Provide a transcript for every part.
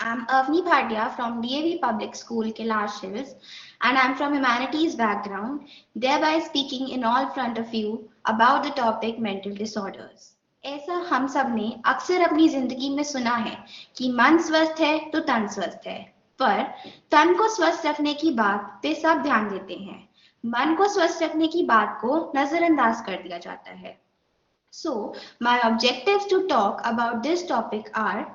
I'm Avni Bhatia from DAV Public School, Kailash Hills, and I'm from humanities background, thereby speaking in all front of you about the topic mental disorders. ऐसा हम सब ने अक्सर अपनी जिंदगी में सुना है कि मन स्वस्थ है तो तन स्वस्थ है, पर तन को स्वस्थ रखने की बात पे सब ध्यान देते हैं, मन को स्वस्थ रखने की बात को नजरअंदाज कर दिया जाता है. So, my objectives to talk about this topic are: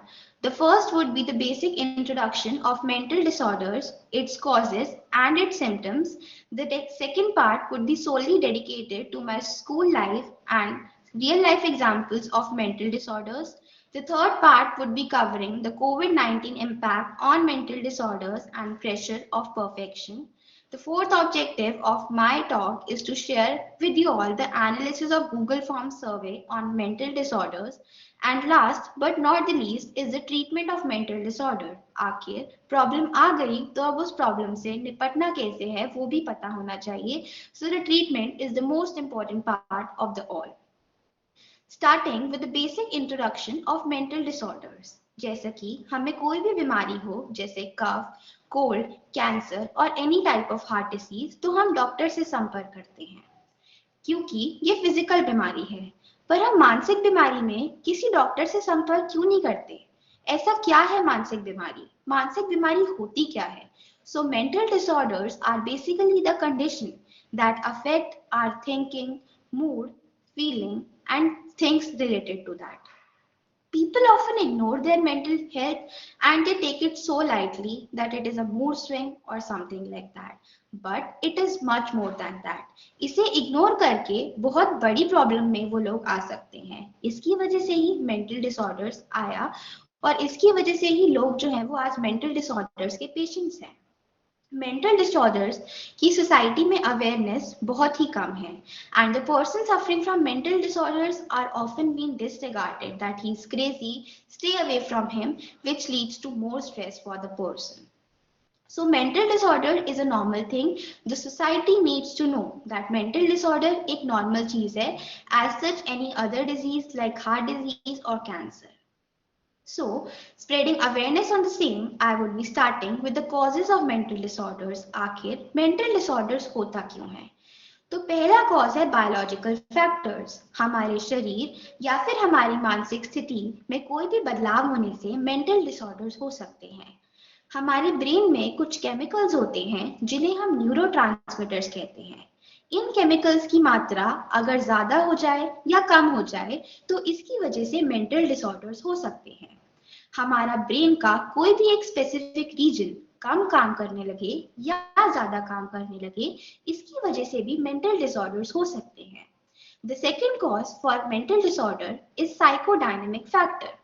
the first would be the basic introduction of mental disorders, its causes, and its symptoms. The second part would be solely dedicated to my school life and real life examples of mental disorders. The third part would be covering the COVID-19 impact on mental disorders and pressure of perfection. The fourth objective of my talk is to share with you all the analysis of Google Forms survey on mental disorders. And last but not the least is the treatment of mental disorder. आखिर problem आ गई तो अब उस problem से निपटना कैसे है वो भी पता होना चाहिए. So the treatment is the most important part of the all. Starting with the basic introduction of mental disorders. जैसा कि हमें कोई भी बीमारी हो जैसे कफ, कोल्ड, कैंसर और any type of heart disease तो हम डॉक्टर से संपर्क करते हैं क्योंकि ये फिजिकल बीमारी है. पर हम मानसिक बीमारी में किसी डॉक्टर से संपर्क क्यों नहीं करते? ऐसा क्या है मानसिक बीमारी? मानसिक बीमारी होती क्या है? So mental disorders are basically the condition that affect our thinking, mood, feeling and things related to that. People often ignore their mental health and they take it so lightly that it is a mood swing or something like that. But it is much more than that. इसे ignore करके बहुत बड़ी problem में वो लोग आ सकते हैं. इसकी वजह से ही मेंटल डिसऑर्डर्स आया और इसकी वजह से ही लोग जो हैं वो आज मेंटल डिसऑर्डर्स के पेशेंट्स हैं. मेंटल डिसऑर्डर्स की सोसाइटी में अवेयरनेस बहुत ही कम है and the person suffering from mental disorders are often been disregarded that he is crazy, stay away from him, which leads to more stress for the person. So mental disorder is a normal thing. The society needs to know that mental disorder एक normal चीज है as such any other disease like heart disease or cancer. So, spreading awareness on the same, I would be starting with the causes of mental disorders. आखिर mental disorders होता क्यों है? तो पहला cause है बायोलॉजिकल फैक्टर्स. हमारे शरीर या फिर हमारी मानसिक स्थिति में कोई भी बदलाव होने से मेंटल डिसऑर्डर्स हो सकते हैं. हमारे ब्रेन में कुछ केमिकल्स होते हैं जिन्हें हम न्यूरोट्रांसमीटर्स कहते हैं. इन केमिकल्स की मात्रा अगर ज्यादा हो जाए या कम हो जाए तो इसकी वजह से मेंटल डिसऑर्डर्स हो सकते हैं. हमारा ब्रेन का कोई भी एक स्पेसिफिक रीजन कम काम करने लगे या ज्यादा काम करने लगे, इसकी वजह से भी मेंटल डिसऑर्डर्स हो सकते हैं. The second cause for mental disorder is psychodynamic factor.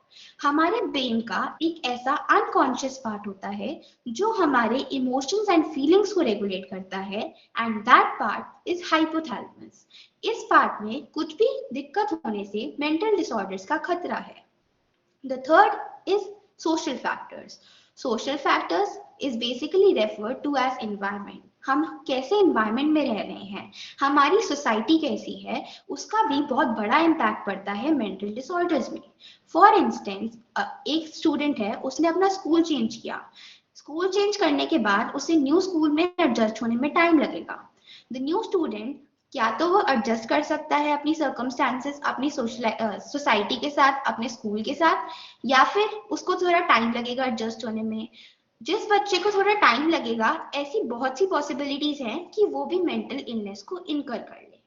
हमारे ब्रेन का एक ऐसा अनकॉन्शियस पार्ट होता है जो हमारे इमोशंस एंड फीलिंग्स को रेगुलेट करता है and that part is hypothalamus. इस पार्ट में कुछ भी दिक्कत होने से मेंटल डिसऑर्डर्स का खतरा है. The third is social factors. Social factors is basically referred to as environment. हम कैसे environment में रह रहे हैं, हमारी सोसाइटी कैसी है, उसका भी बहुत बड़ा इम्पैक्ट पड़ता है मेंटल डिसऑर्डर्स में. फॉर इंस्टेंस एक स्टूडेंट है, उसने अपना स्कूल चेंज किया. स्कूल चेंज करने के बाद उसे न्यू स्कूल में एडजस्ट होने में टाइम लगेगा. द न्यू स्टूडेंट या तो वो एडजस्ट कर सकता है अपनी सर्कमस्टांसेस अपनी सोसाइटी के साथ, अपने स्कूल के साथ, या फिर उसको थोड़ा टाइम लगेगा एडजस्ट होने में. जिस बच्चे को थोड़ा टाइम लगेगा, ऐसी बहुत सी पॉसिबिलिटीज हैं कि वो भी मेंटल इलनेस को इनकर कर ले.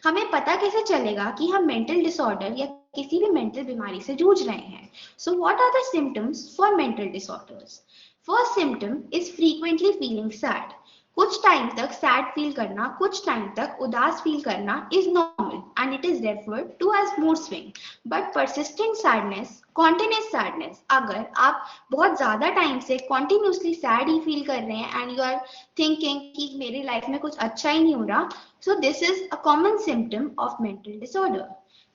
हमें पता कैसे चलेगा कि हम मेंटल डिसऑर्डर या किसी भी मेंटल बीमारी से जूझ रहे हैं? So what are the symptoms for mental disorders? First symptom is frequently feeling sad. कुछ टाइम तक सैड फील करना, कुछ टाइम तक उदास फील करना is normal and it is referred to as mood swing. But persistent sadness, continuous sadness, अगर आप बहुत ज्यादा टाइम से कॉन्टिन्यूसली सैड ही फील कर रहे हैं एंड यू आर थिंकिंग कि मेरी लाइफ में कुछ अच्छा ही नहीं हो रहा, so this is a common symptom of mental disorder.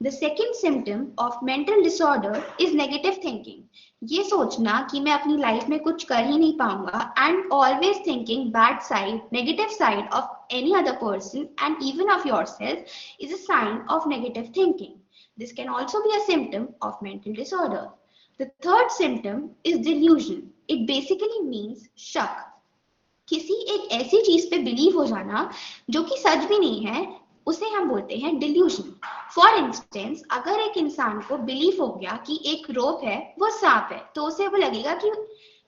The second symptom of mental disorder is negative thinking. ये सोचना कि मैं अपनी लाइफ में कुछ कर ही नहीं पाऊंगा and always thinking bad side, negative side of any other person and even of yourself is a sign of negative thinking. This can also be a symptom of mental disorder. The third symptom is delusion. It basically means शक. किसी एक ऐसी चीज पे believe हो जाना जो कि सच भी नहीं है, उसे हम बोलते हैं डिल्यूजन. फॉर इंस्टेंस, अगर एक इंसान को बिलीव हो गया कि एक रोप है वो सांप है, तो उसे वो लगेगा कि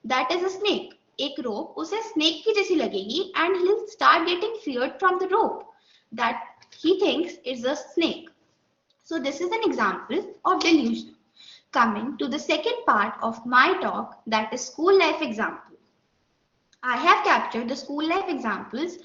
दैट इज अ स्नेक. एक रोप उसे स्नेक की जैसी लगेगी and he will start getting feared from the rope that he thinks is a snake. So this is an example of delusion. Coming to the second part of my talk, that is school life example. I have captured the school life examples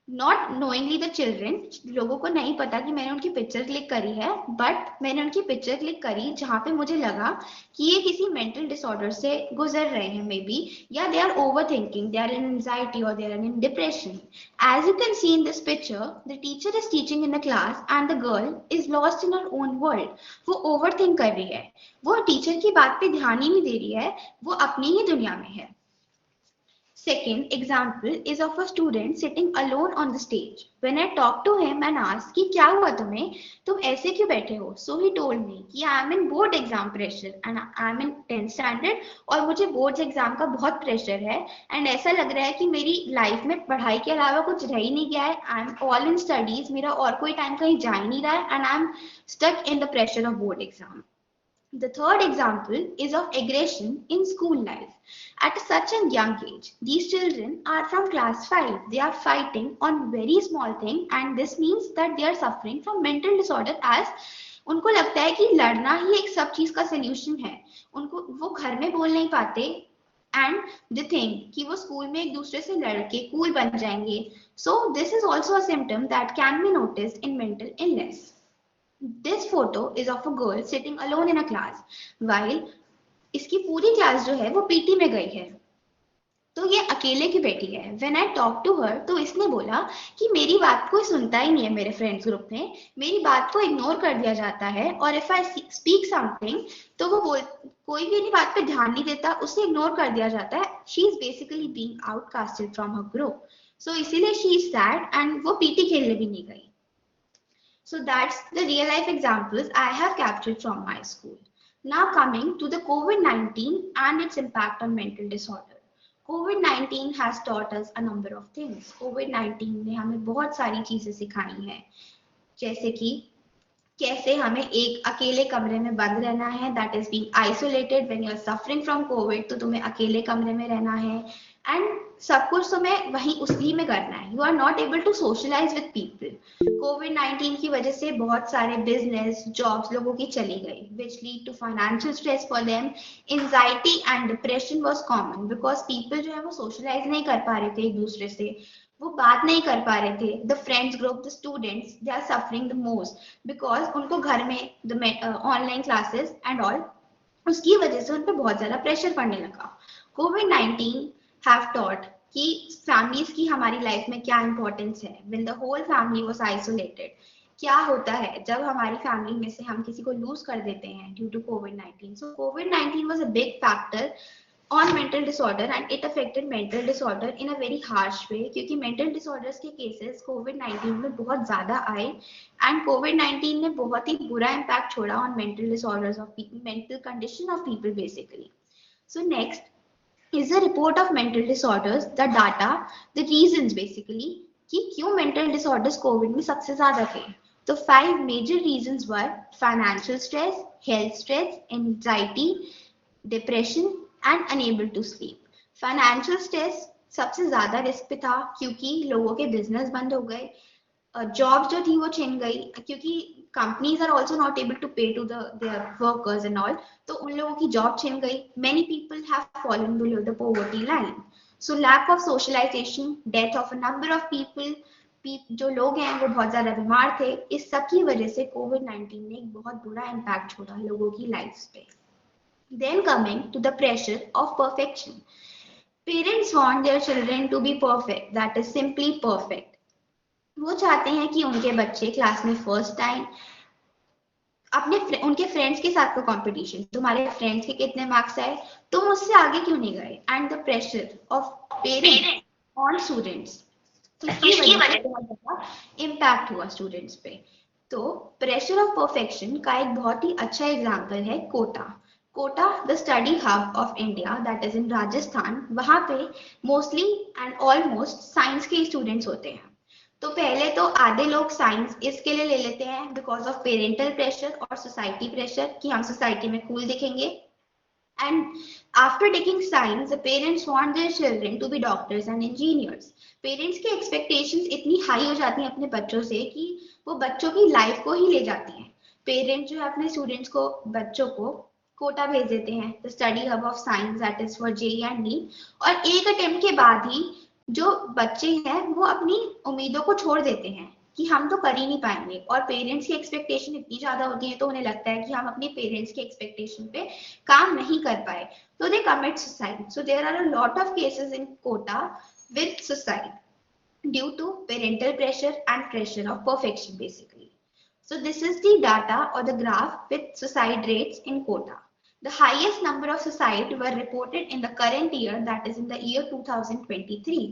not knowingly the children. लोगों को नहीं पता कि मैंने उनकी picture click करी है, but मैंने उनकी पिक्चर क्लिक करी जहां पे मुझे लगा कि ये किसी मेंटल डिसऑर्डर से गुजर रहे हैं मे बी, या they are over thinking, they are in anxiety और they are in depression. As you can see in this picture, the teacher is teaching in the class and the girl is lost in her own world. वो over think कर रही है, वो teacher की बात पे ध्यान ही नहीं दे रही है, वो अपनी ही दुनिया में है. Second example is of a student sitting alone on the stage. When I talked to him and asked कि क्या हुआ तुम्हें, तुम ऐसे क्यों बैठे हो? So he told me कि I am in board exam pressure and I am in 10th standard और मुझे boards exam का बहुत pressure है and ऐसा लग रहा है कि मेरी life में पढ़ाई के अलावा कुछ रह ही नहीं गया है. I am all in studies, मेरा और कोई time कहीं जा ही नहीं रहा है and I am stuck in the pressure of board exam. The third example is of aggression in school life. At such a young age, these children are from class 5. They are fighting on very small thing and this means that they are suffering from mental disorder as उनको लगता है कि लड़ना ही एक सब चीज का solution है. उनको वो घर में बोल नहीं पाते and they think कि वो स्कूल में एक दूसरे से लड़के cool बन जाएंगे. So this is also a symptom that can be noticed in mental illness. This photo is of a girl sitting alone in a class while इसकी पूरी क्लास जो है वो पीटी में गई है, तो ये अकेले की बैठी है. When I talked to her, तो इसने बोला कि मेरी बात कोई सुनता ही नहीं है मेरे फ्रेंड्स ग्रुप में, मेरी बात को इग्नोर कर दिया जाता है और इफ आई स्पीक समथिंग तो वो कोई भी मेरी बात पे ध्यान नहीं देता, उसे इग्नोर कर दिया जाता है. She is basically being outcasted from her group. So इसीलिए शी इज सैड एंड वो पीटी खेलने भी नहीं गई. So that's the real life examples I have captured from my school. Now coming to the COVID-19 and its impact on mental disorder. COVID-19 has taught us a number of things. COVID-19 ने हमें बहुत सारी चीजें सिखाई हैं, जैसे कि कैसे हमें एक अकेले कमरे में बंद रहना है, that is being isolated. When you are suffering from COVID तो तुम्हें अकेले कमरे में रहना है एंड सब कुछ तुम्हें वहीं उसी में करना है. You are not able to socialise with people. कोविड-19 की वजह से बहुत सारे बिजनेस जॉब्स लोगों की चली गई, which lead to financial stress for them. Anxiety and depression was common because people जो है वो सोशलाइज नहीं कर पा रहे थे एक दूसरे से, वो बात नहीं कर पा रहे थे. The friends group, the students, they are suffering the most because उनको घर में the online classes and all, उसकी वजह से उन पर बहुत ज्यादा प्रेशर पड़ने लगा. कोविड-19 हैव टॉट कि फैमिलीज की हमारी लाइफ में क्या इंपॉर्टेंस है. When the whole family was isolated, क्या होता है जब हमारी फैमिली में से हम किसी को लूज कर देते हैं due to covid. So covid was a big factor on mental disorder and it affected mental disorder in a very harsh way, क्योंकि mental disorders के cases COVID-19 में बहुत ज़्यादा आए and COVID-19 ने बहुत ही बुरा impact छोड़ा on mental disorders of people, mental condition of people basically. So next is a report of mental disorders, the data, the reasons basically कि क्यों mental disorders COVID में सबसे ज़्यादा थे. तो 5 major reasons were financial stress, health stress, anxiety, depression and unable to sleep. Financial stress सबसे ज्यादा risk पे था क्योंकि लोगों के बिजनेस बंद हो गए, जॉब जो थी वो छिन गई क्योंकि companies are also not able to pay to their workers and all, तो उन लोगों की जॉब छिन गई. Many people have fallen below the poverty line. So lack of socialisation, death of a number of people, जो लोग हैं वो बहुत ज्यादा बीमार थे. इस सब की वजह से कोविड-19 ने एक बहुत बुरा इम्पैक्ट छोड़ा लोगों की लाइफ पे. Then coming to the pressure of perfection. Parents want their children to be perfect, that is simply perfect. वो चाहते हैं कि उनके बच्चे क्लास में फर्स्ट आए. उनके फ्रेंड्स के साथ का कंपटीशन, तुम्हारे फ्रेंड्स के कितने मार्क्स आए, तुम उससे आगे क्यों नहीं गए, and the pressure of parents on students. इसकी वजह से बहुत ज्यादा इम्पैक्ट हुआ स्टूडेंट्स पे. तो प्रेशर ऑफ परफेक्शन का एक बहुत ही अच्छा एग्जाम्पल है Kota. Kota the study hub of India that is in Rajasthan, वहां पे मोस्टली एंड ऑलमोस्ट साइंस के स्टूडेंट्स होते हैं। तो पहले तो आधे लोग साइंस इसके लिए ले लेते हैं बिकॉज ऑफ पेरेंटल प्रेशर और सोसाइटी प्रेशर कि हम सोसाइटी में कूल दिखेंगे। And after taking science the parents want their children to be doctors and engineers. Parents की एक्सपेक्टेशंस इतनी हाई हो जाती हैं अपने बच्चों से कि वो बच्चों की लाइफ को ही ले जाती हैं। पेरेंट्स जो है अपने स्टूडेंट्स को, बच्चों को कोटा भेज देते हैं, the study hub of science that is for JEE and NEET. और एक अटेम्प्ट के बाद ही जो बच्चे हैं वो अपनी उम्मीदों को छोड़ देते हैं कि हम तो कर ही नहीं पाएंगे, और पेरेंट्स की एक्सपेक्टेशन इतनी ज्यादा होती है तो उन्हें लगता है कि हम अपने पेरेंट्स की एक्सपेक्टेशन पे काम नहीं कर पाए, तो they commit suicide. So there are a lot of cases in Kota with suicide due to parental pressure and pressure of perfection basically. So this is the data or the graph with suicide rates in Kota. The highest number of suicide were reported in the current year, that is in the year 2023.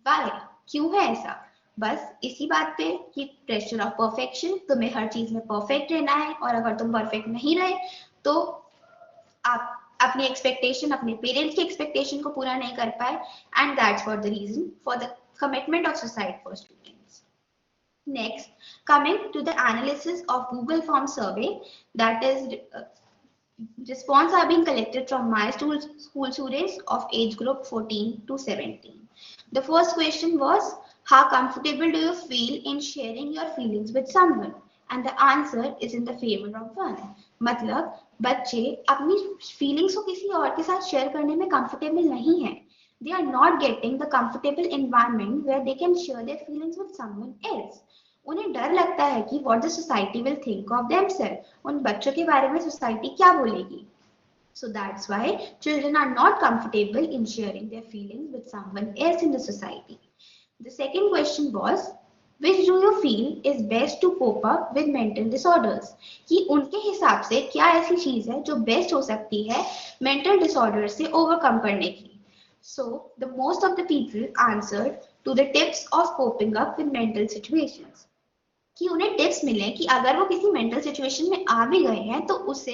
Why? क्यों है ऐसा? बस इसी बात पे कि pressure of perfection, तुम्हें हर चीज में परफेक्ट रहना है, और अगर तुम परफेक्ट नहीं रहे तो आप अपनी एक्सपेक्टेशन, अपने पेरेंट्स की एक्सपेक्टेशन को पूरा नहीं कर पाए, and that's for the reason for the commitment of suicide for students. Next, coming to the analysis of Google Form survey, that is response are being collected from my school students of age group 14 to 17. The first question was, how comfortable do you feel in sharing your feelings with someone? And the answer is in the favor of one. मतलब बच्चे अपनी feelings को किसी और के साथ share करने में कंफर्टेबल नहीं है. They are not getting the comfortable environment where they can share their feelings with someone else. उन्हें डर लगता है कि what the society will think of themselves. उन बच्चों के बारे में सोसाइटी क्या बोलेगी. So that's why children are not comfortable in sharing their feelings with someone else in the society. The second question was, which do you feel is best to cope up with mental disorders? कि उनके हिसाब से क्या ऐसी चीज है जो best हो सकती है mental disorders से overcome करने की. So the most of the people answered to the tips of coping up with mental situations. कि उन्हें टिप्स मिले कि अगर वो किसी मेंटल सिचुएशन में आ भी गए हैं तो उससे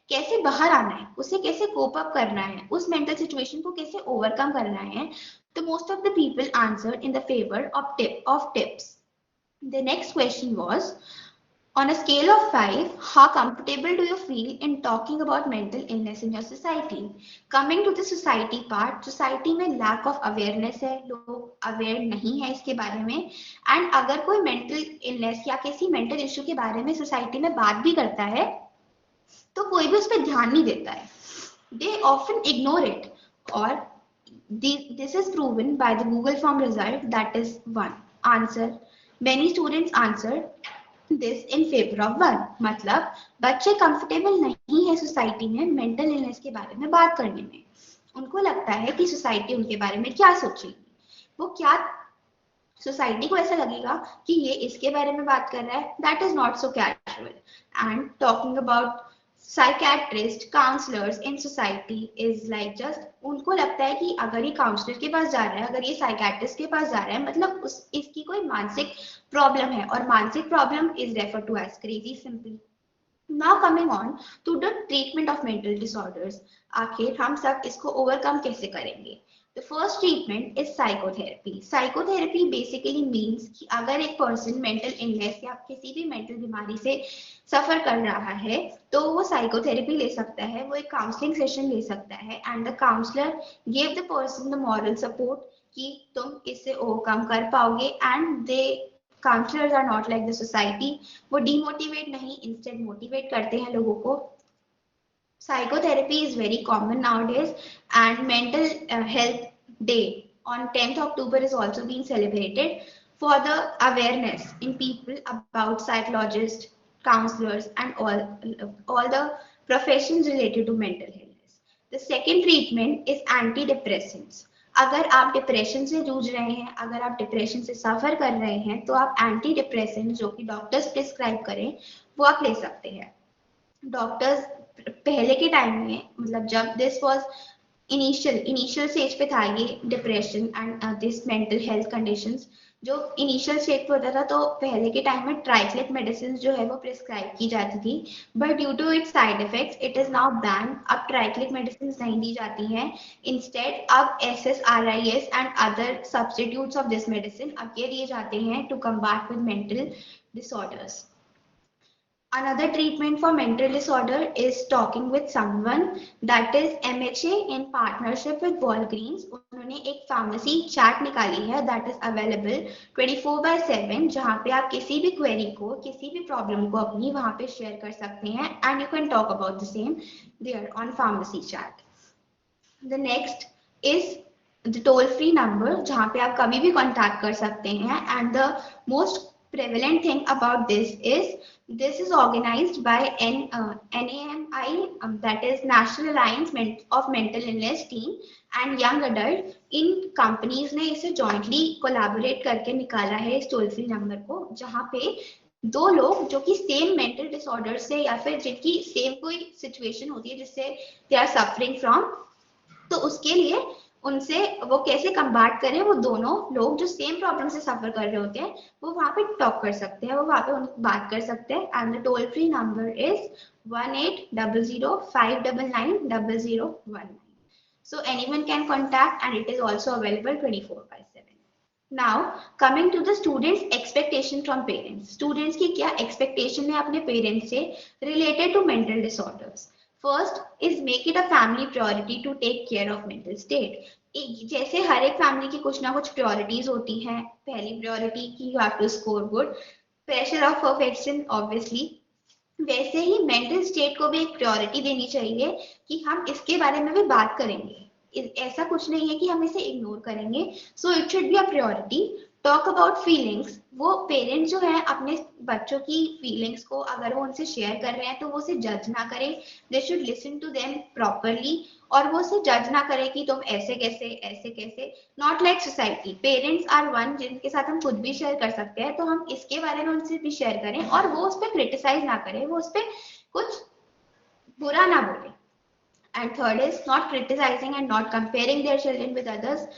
कैसे बाहर आना है, उससे कैसे कोप अप करना है, उस मेंटल सिचुएशन को कैसे ओवरकम करना है. तो most of the people answered in the favour of tips. The next question was, on a scale of 5, how comfortable do you feel in talking about mental illness in your society? Coming to the society part, society में lack of awareness है, लोग aware नहीं है इसके बारे में, and अगर कोई mental illness या किसी mental issue के बारे में society में बात भी करता है, तो कोई भी उस पर ध्यान नहीं देता है. They often ignore it, और this is proven by the Google form result, that is one answer. Many students answered this in favour of one. मतलब बच्चे कंफर्टेबल नहीं है सोसाइटी में मेंटल इलनेस के बारे में बात करने में. उनको लगता है कि सोसाइटी उनके बारे में क्या सोचेगी, वो क्या, सोसाइटी को ऐसा लगेगा कि ये इसके बारे में बात कर रहा है. That is not so casual. And talking about psychiatrist, counsellors in society is like just, उनको लगता है कि अगर ये काउंसलर के पास जा रहा है, अगर ये साइकेट्रिस्ट के पास जा रहा है, मतलब इसकी कोई मानसिक प्रॉब्लम है, और मानसिक problem is refer to as crazy simply. Now coming on to the treatment of mental disorders. आखिर हम सब इसको ओवरकम कैसे करेंगे? The first treatment is psychotherapy. Psychotherapy basically means कि अगर एक person mental illness या किसी भी mental बीमारी से सफर कर रहा है तो वो psychotherapy ले सकता है, वो एक counseling session ले सकता है, and the counselor gave the person the moral support कि तुम इससे overcome कर पाओगे, and they counselors are not like the society. वो demotivate नहीं, instead motivate करते हैं लोगों को. Psychotherapy is very common nowadays, and mental health day on 10th October is also being celebrated for the awareness in people about psychologists, counselors, and all the professions related to mental illness. The second treatment is antidepressants. अगर आप depression से जूझ रहे हैं, अगर आप depression से सफर कर रहे हैं, तो आप एंटी डिप्रेसेंट जो कि डॉक्टर्स प्रिस्क्राइब करें वो आप ले सकते हैं. डॉक्टर्स पहले के टाइम में, मतलब जब दिस वाज इनिशियल स्टेज पे था ये depression and this mental health conditions, जो इनिशियल स्टेज पे होता था तो पहले के टाइम में ट्राइक्लिक मेडिसिन जो है वो प्रिस्क्राइब की जाती थी, but due to its side effects it is now ban. अब ट्राइक्लिक मेडिसिन नहीं दी जाती हैं, इंस्टेड अब SSRIs and other substitutes of this medicine अब ये दिए जाते हैं to combat with mental disorders. Another treatment for mental disorder is talking with someone, that is MHA in partnership with Walgreens. उन्होंने एक फार्मेसी चैट निकाली है that is available 24/7, जहाँ पे आप किसी भी क्वेरी को, किसी भी प्रॉब्लम को अपनी वहाँ पे शेयर कर सकते हैं and you can talk about the same there on pharmacy chat. The next is the toll free number, जहाँ पे आप कभी भी contact कर सकते हैं, and the most prevalent thing about this is organized by NAMI, that is National Alliance of Mental Illness Teen and Young Adult. In companies ने इसे jointly collaborate करके निकाला है इस टोल फ्री नंबर को, जहाँ पे दो लोग जो कि सेम मेंटल डिसऑर्डर से या फिर जिनकी सेम कोई सिचुएशन होती है जिससे दे आर सफरिंग फ्रॉम, तो उसके लिए उनसे वो कैसे कंबाट करें, वो दोनों लोग जो सेम प्रॉब्लम से सफर कर रहे होते हैं वो वहां पे टॉक कर सकते हैं, वो वहां पे बात कर सकते हैं। And the toll free number is 1800 599 0019। So anyone can contact and it is also available 24/7. Now coming to the students expectation from parents, students की क्या expectation है अपने parents से related to mental disorders? First is make it a family priority to take care of mental state. जैसे हर एक family की कुछ ना कुछ प्रायोरिटीज होती हैं, पहली प्रायोरिटी की you have to score good, pressure of perfection obviously, वैसे ही मेंटल स्टेट को भी एक प्रायोरिटी देनी चाहिए कि हम इसके बारे में भी बात करेंगे, ऐसा कुछ नहीं है कि हम इसे इग्नोर करेंगे। So it should be a priority. Talk about feelings, वो पेरेंट्स जो है अपने बच्चों की फीलिंग्स को अगर वो उनसे शेयर कर रहे हैं तो वो उसे जज ना करें, they should listen to them properly, और वो उसे जज ना करे कि तुम ऐसे कैसे। Not like society, parents are one जिनके साथ हम खुद भी शेयर कर सकते हैं, तो हम इसके बारे में उनसे भी शेयर करें और वो उस पर क्रिटिसाइज ना करें, वो उस पर कुछ बुरा ना बोले। And third is not criticising and not comparing their children with others.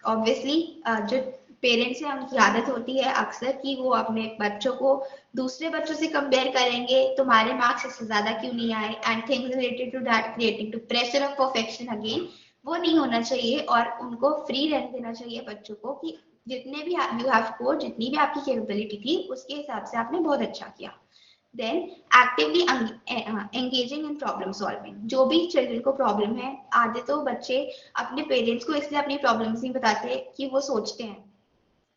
Obviously जो पेरेंट्स हैं उनकी आदत होती है अक्सर कि वो अपने बच्चों को दूसरे बच्चों से कंपेयर करेंगे, तुम्हारे मार्क्स इससे ज्यादा क्यों नहीं आए, and things related to that creating to pressure of perfection again. वो नहीं होना चाहिए और उनको फ्री रहने देना चाहिए बच्चों को कि जितने भी यू हैव स्कोर, जितनी भी आपकी कैपेबिलिटी थी उसके हिसाब से आपने बहुत अच्छा किया। Then actively engaging in problem solving, जो भी चिल्ड्रन को प्रॉब्लम है, आधे तो बच्चे अपने पेरेंट्स को इसलिए अपनी प्रॉब्लम्स नहीं बताते कि वो सोचते हैं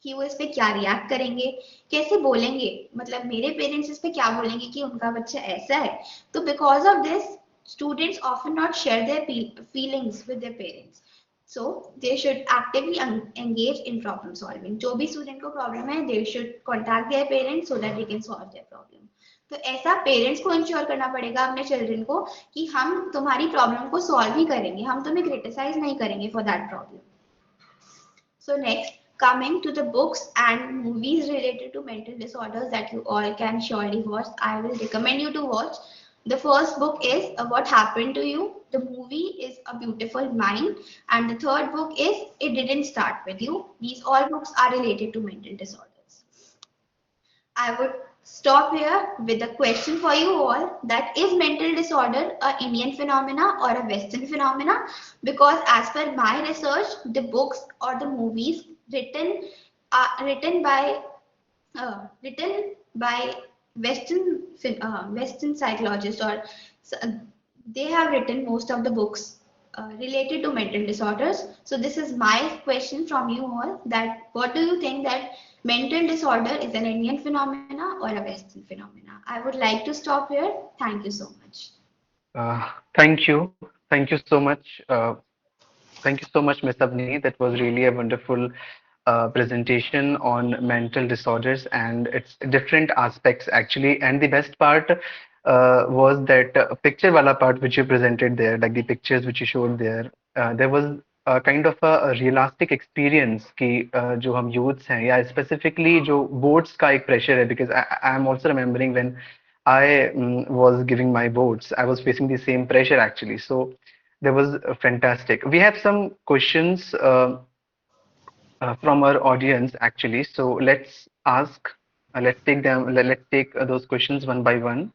कि वो इस पे क्या रिएक्ट करेंगे, कैसे बोलेंगे, मतलब मेरे पेरेंट्स इस पे क्या बोलेंगे कि उनका बच्चा ऐसा है। तो because of this students often not share their feelings with their parents, so they should actively engage in problem solving. जो भी स्टूडेंट को प्रॉब्लम है they should contact their parents so that they can solve their problem. तो ऐसा parents को ensure करना पड़ेगा अपने चिल्ड्रन को कि हम तुम्हारी प्रॉब्लम को सॉल्व ही करेंगे, हम तुम्हें क्रिटिसाइज नहीं करेंगे for that problem. So next, coming to the books and movies related to mental disorders that you all can surely watch, I will recommend you to watch. The first book is What Happened to You. The movie is A Beautiful Mind. And the third book is It Didn't Start With You. These all books are related to mental disorders. I would stop here with a question for you all, that is mental disorder a Indian phenomena or a Western phenomena? Because as per my research, the books or the movies written by written by Western psychologists, or they have written most of the books related to mental disorders. So this is my question from you all, that what do you think, that mental disorder is an Indian phenomena or a Western phenomena? I would like to stop here. Thank you so much. Thank you. Thank you so much. Thank you so much, Ms. Avni. That was really a wonderful presentation on mental disorders and its different aspects, actually. And the best part was that picture wala part which you presented there, like the pictures which you showed there. There was a kind of a realistic experience कि जो हम youths हैं या specifically जो boards का एक pressure है, because I am also remembering when I was giving my boards, I was facing the same pressure actually. So that was fantastic. We have some questions from our audience actually. So let's take those questions one by one.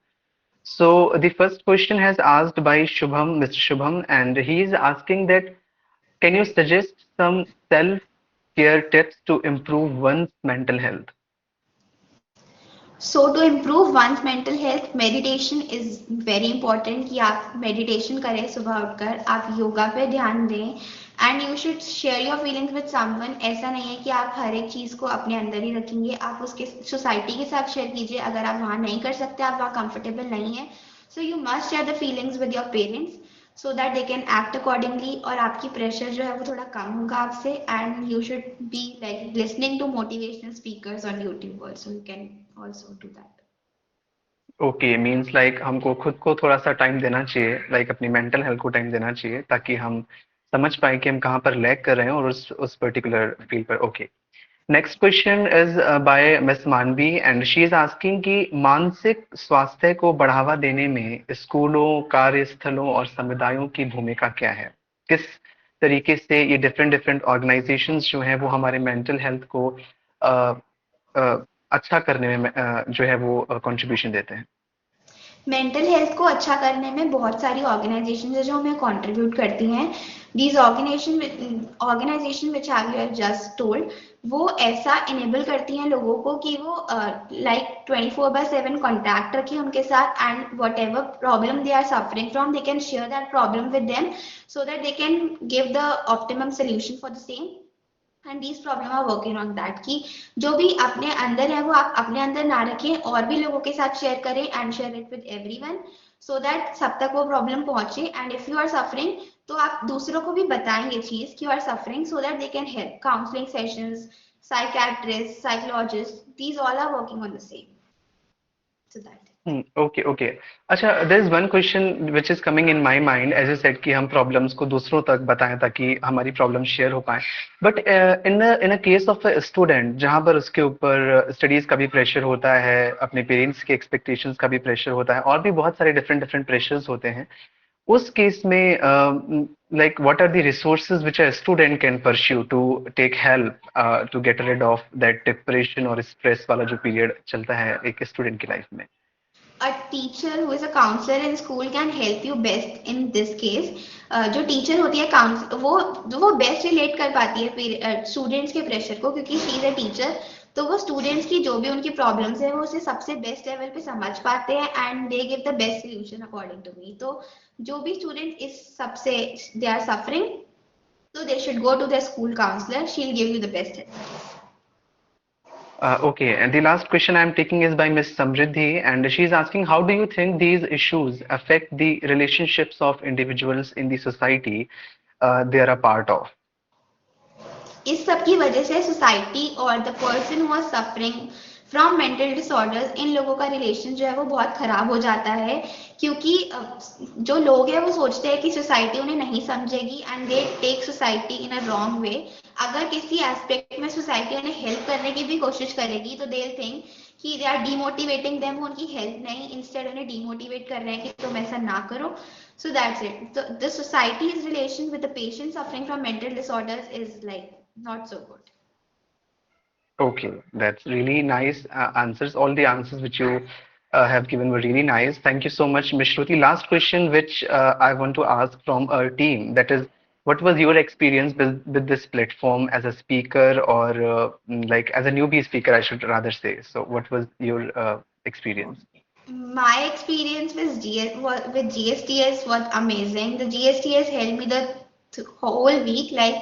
So the first question has asked by Shubham, Mr. Shubham, and he is asking that can you suggest some self-care tips to improve one's mental health? So to improve one's mental health meditation is very important कि आप meditation करें सुबह उठकर आप योगा पे ध्यान दें and you should share your feelings with someone ऐसा नहीं है कि आप हर एक चीज़ को अपने अंदर ही रखेंगे आप उसके सोसाइटी के साथ शेयर कीजिए अगर आप वहाँ नहीं कर सकते आप वहाँ कंफर्टेबल नहीं है so you must share the feelings with your parents so that they can act accordingly और आपकी प्रेशर जो है वो थोड़ा कम होगा आपसे and you should be like listening to motivational speakers on YouTube also you can also do that okay means like हमको खुद को थोड़ा सा टाइम देना चाहिए लाइक अपनी मेंटल हेल्थ को टाइम देना चाहिए ताकि हम समझ पाए कि हम कहाँ पर लैग कर रहे हैं और उस पर्टिकुलर फील्ड पर okay next question is by miss मानवी एंड शी इज आस्किंग कि मानसिक स्वास्थ्य को बढ़ावा देने में स्कूलों कार्यस्थलों और समुदायों की भूमिका क्या है किस तरीके से ये डिफरेंट डिफरेंट ऑर्गेनाइजेशंस जो हैं वो हमारे मेंटल हेल्थ को अ, अच्छा करने में जो है वो कंट्रीब्यूशन देते हैं मेंटल हेल्थ को अच्छा करने में बहुत सारी ऑर्गेनाइजेशन है जो हमें कंट्रीब्यूट करती हैं these organisation which have you just told वो ऐसा इनेबल करती हैं लोगों को कि वो लाइक 24/7 कॉन्टैक्ट रखें उनके साथ and whatever problem they are suffering from they can share that problem with them so that they can give the optimum solution for the same and these problem are working on that कि जो भी अपने अंदर है वो आप अपने अंदर ना रखें और भी लोगों के साथ शेयर करें and share it with everyone so that सब तक वो प्रॉब्लम पहुंचे and if you are suffering तो आप दूसरों को भी बताएं ये चीज कि you are suffering so that they can help counselling sessions psychiatrist psychologist these all are working on the same so that okay okay अच्छा there is one question which is coming in my mind as you said कि हम problems को दूसरों तक बताएं ताकि हमारी problem share हो पाए but in a case of a student जहां पर उसके ऊपर स्टडीज का भी प्रेशर होता है अपने पेरेंट्स के एक्सपेक्टेशंस का भी प्रेशर होता है और भी बहुत सारे डिफरेंट डिफरेंट प्रेशर्स होते हैं उस केस में like what are the resources which a student can pursue to take help to get rid of that depression और stress वाला जो पीरियड चलता है एक स्टूडेंट की लाइफ में a teacher who is a counselor in school can help you best in this case जो teacher होती है वो बेस्ट रिलेट कर पाती है स्टूडेंट्स के प्रेशर को क्योंकि शी इज अ टीचर तो वो स्टूडेंट्स की जो भी उनकी प्रॉब्लम्स है वो उसे सबसे बेस्ट लेवल पे समझ पाते हैं and they give the best solution according to me तो जो भी स्टूडेंट इस सबसे दे आर सफरिंग तो they should go to the school counsellor she will give you the best advice Okay, and the last question I'm taking is by Miss Samriddhi, and she's asking, how do you think these issues affect the relationships of individuals in the society they are a part of? इस सब की वजह से society और the person who are suffering from mental disorders इन लोगों का relation जो है वो बहुत खराब हो जाता है क्योंकि जो लोग हैं वो सोचते हैं कि सोसाइटी उन्हें नहीं समझेगी and they take society in a wrong way अगर किसी एस्पेक्ट में सोसाइटी उन्हें हेल्प करने की भी कोशिश करेगी तो दे थिंक कि दे आर डीमोटिवेटिंग देम उनकी हेल्प नहीं इंस्टेड उन्हें डीमोटिवेट कर रहे हैं कि तुम ऐसा ना करो so that's it the society's relation with the patient suffering from mental disorders is like not so good. Okay, that's really nice answers. All the answers which you have given were really nice. Thank you so much, Ms. Shruti. Last question, which I want to ask from our team, that is, what was your experience with this platform as a speaker or like as a newbie speaker, I should rather say. So, what was your experience? My experience with GSTS was amazing. The GSTS helped me the whole week, like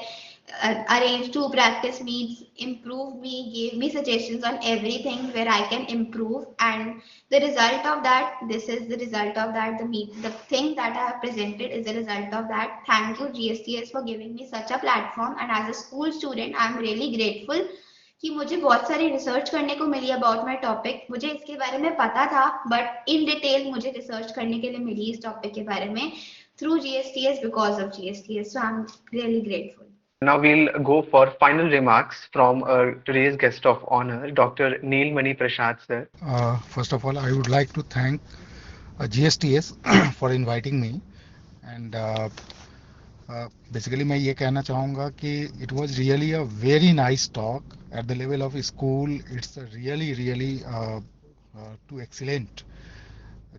arranged to practice meets, improved me, gave me suggestions on everything where I can improve. And the result of that, this is the result of that. The thing that I have presented is the result of that. Thank you, GSTS, for giving me such a platform. And as a school student, I'm really grateful कि मुझे बहुत सारी research करने को मिली about my topic मुझे इसके बारे में पता था बट इन डिटेल मुझे रिसर्च करने के लिए मिली इस टॉपिक के बारे में through GSTS because of GSTS so I am really grateful Now we'll go for final remarks from today's guest of honor, Dr. Neil Mani Prasad sir. First of all, I would like to thank GSTS for inviting me. And basically मैं ये कहना चाहूँगा कि it was really a very nice talk at the level of school. It's really really too excellent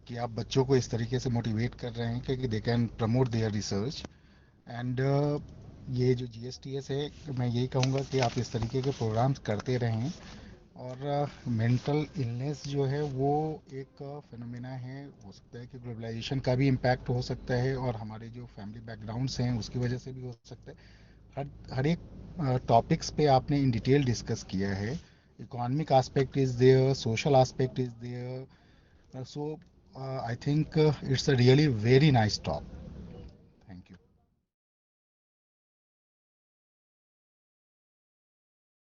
कि आप बच्चों को इस तरीके से मोटिवेट कर रहे हैं कि they can promote their research. And ये जो GSTS है, मैं यही कहूँगा कि आप इस तरीके के प्रोग्राम्स करते रहें. और मेंटल इलनेस जो है वो एक फिनोमेना है. हो सकता है कि ग्लोबलाइजेशन का भी इम्पैक्ट हो सकता है और हमारे जो फैमिली बैकग्राउंड्स हैं उसकी वजह से भी हो सकता है. हर एक टॉपिक्स पे आपने इन डिटेल डिस्कस किया है. Economic aspect is there, social aspect is there. So I think it's a really very nice talk.